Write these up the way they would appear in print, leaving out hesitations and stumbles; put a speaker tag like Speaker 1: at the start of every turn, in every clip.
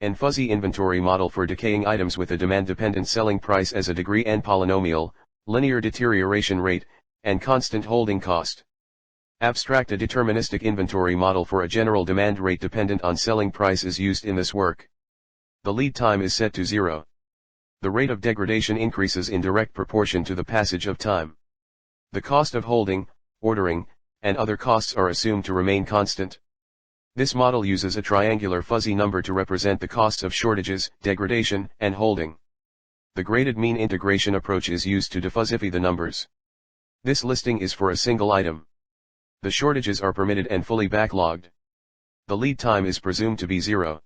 Speaker 1: and fuzzy inventory model for decaying items with a demand-dependent selling price as a degree and polynomial, linear deterioration rate, and constant holding cost. Abstract. A deterministic inventory model for a general demand rate dependent on selling price is used in this work. The lead time is set to 0. The rate of degradation increases in direct proportion to the passage of time. The cost of holding, ordering, and other costs are assumed to remain constant. This model uses a triangular fuzzy number to represent the costs of shortages, degradation, and holding. The graded mean integration approach is used to defuzzify the numbers. This listing is for a single item. The shortages are permitted and fully backlogged. The lead time is presumed to be 0.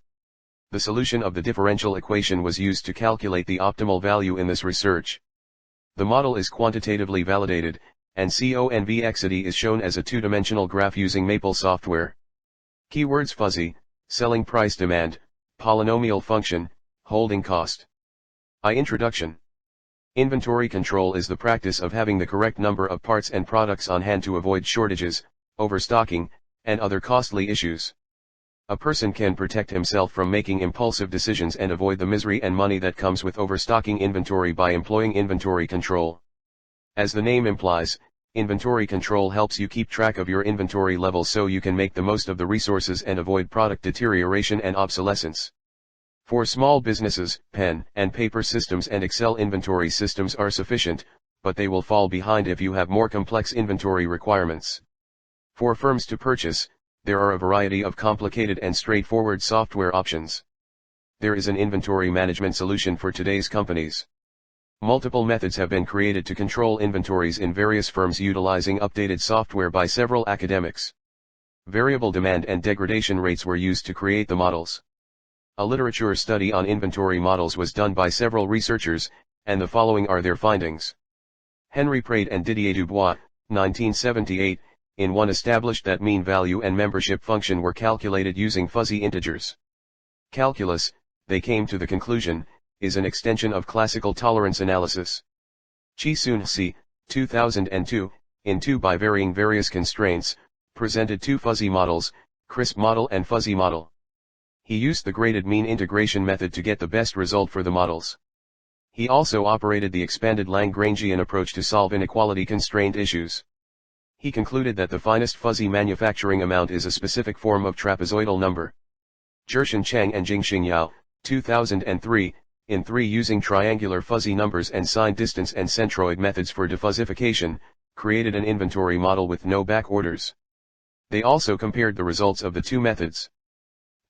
Speaker 1: The solution of the differential equation was used to calculate the optimal value in this research. The model is quantitatively validated, and convexity is shown as a two-dimensional graph using Maple software. Keywords: fuzzy, selling price demand, polynomial function, holding cost. Introduction. Inventory control is the practice of having the correct number of parts and products on hand to avoid shortages, overstocking, and other costly issues. A person can protect himself from making impulsive decisions and avoid the misery and money that comes with overstocking inventory by employing inventory control. As the name implies, inventory control helps you keep track of your inventory levels so you can make the most of the resources and avoid product deterioration and obsolescence. For small businesses, pen and paper systems and Excel inventory systems are sufficient, but they will fall behind if you have more complex inventory requirements. For firms to purchase, there are a variety of complicated and straightforward software options. There is an inventory management solution for today's companies. Multiple methods have been created to control inventories in various firms utilizing updated software by several academics. Variable demand and degradation rates were used to create the models. A literature study on inventory models was done by several researchers, and the following are their findings. Henry Praed and Didier Dubois, 1978, in one established that mean value and membership function were calculated using fuzzy integers. Calculus, they came to the conclusion, is an extension of classical tolerance analysis. Chi-Soon-Si, 2002, in 2 by varying various constraints, presented 2 fuzzy models, crisp model and fuzzy model. He used the graded mean integration method to get the best result for the models. He also operated the expanded Lagrangian approach to solve inequality-constrained issues. He concluded that the finest fuzzy manufacturing amount is a specific form of trapezoidal number. Jirshan Chang and Jingxing Yao, 2003, in 3 using triangular fuzzy numbers and sign distance and centroid methods for defuzzification, created an inventory model with no back orders. They also compared the results of the 2 methods.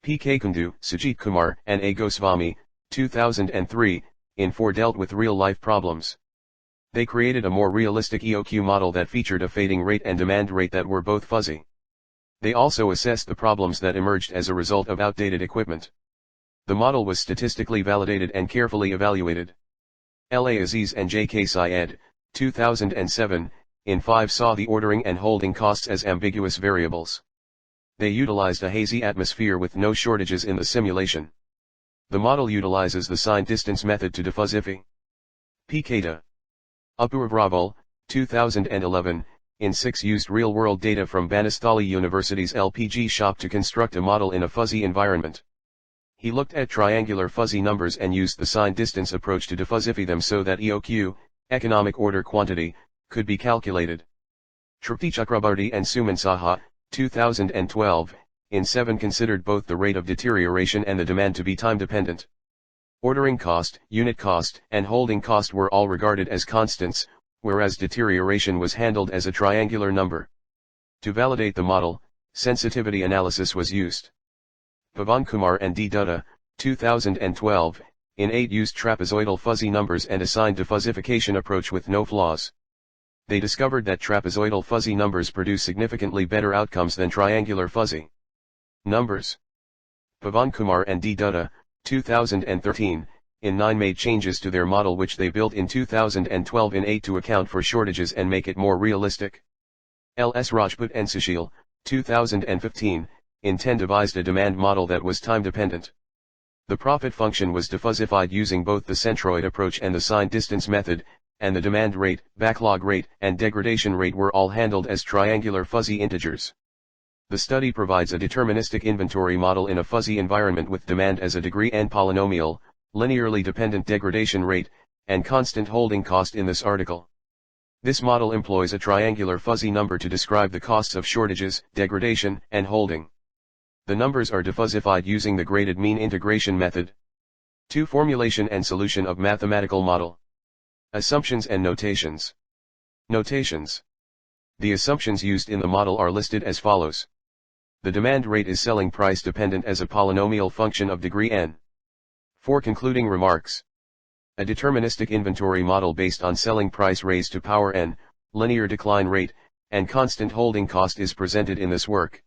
Speaker 1: P.K. Kundu, Sujit Kumar, and A. Goswami, 2003, in 4 dealt with real-life problems. They created a more realistic EOQ model that featured a fading rate and demand rate that were both fuzzy. They also assessed the problems that emerged as a result of outdated equipment. The model was statistically validated and carefully evaluated. L.A. Aziz and J.K. Syed, 2007, in 5 saw the ordering and holding costs as ambiguous variables. They utilized a hazy atmosphere with no shortages in the simulation. The model utilizes the sign distance method to defuzzify. P.K. Apurva, 2011, in 6 used real-world data from Banastali University's LPG shop to construct a model in a fuzzy environment. He looked at triangular fuzzy numbers and used the sign distance approach to defuzzify them so that EOQ, economic order quantity, could be calculated. Tripti Chakrabarti and Suman Saha, 2012, in 7 considered both the rate of deterioration and the demand to be time-dependent. Ordering cost, unit cost, and holding cost were all regarded as constants, whereas deterioration was handled as a triangular number. To validate the model, sensitivity analysis was used. Pavan Kumar and D. Dutta, 2012, in 8 used trapezoidal fuzzy numbers and assigned defuzzification approach with no flaws. They discovered that trapezoidal fuzzy numbers produce significantly better outcomes than triangular fuzzy numbers. Pavan Kumar and D. Dutta, 2013, in 9 made changes to their model which they built in 2012 in 8 to account for shortages and make it more realistic. L. S. Rajput and Sushil, 2015, in 10 devised a demand model that was time-dependent. The profit function was defuzzified using both the centroid approach and the sign distance method, and the demand rate, backlog rate, and degradation rate were all handled as triangular fuzzy integers. The study provides a deterministic inventory model in a fuzzy environment with demand as a degree and polynomial, linearly dependent degradation rate, and constant holding cost in this article. This model employs a triangular fuzzy number to describe the costs of shortages, degradation, and holding. The numbers are diffuzified using the graded mean integration method. 2. Formulation and solution of mathematical model. Assumptions and notations. Notations. The assumptions used in the model are listed as follows. The demand rate is selling price dependent as a polynomial function of degree n. 4. Concluding remarks. A deterministic inventory model based on selling price raised to power n, linear decline rate, and constant holding cost is presented in this work.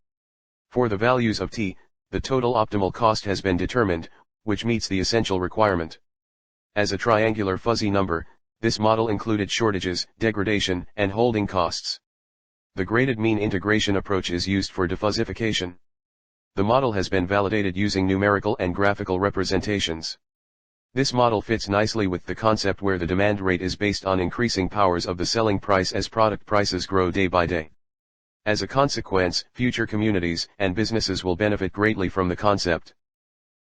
Speaker 1: For the values of t, the total optimal cost has been determined, which meets the essential requirement. As a triangular fuzzy number, this model included shortages, degradation, and holding costs. The graded mean integration approach is used for diffuzification. The model has been validated using numerical and graphical representations. This model fits nicely with the concept where the demand rate is based on increasing powers of the selling price as product prices grow day by day. As a consequence, future communities and businesses will benefit greatly from the concept.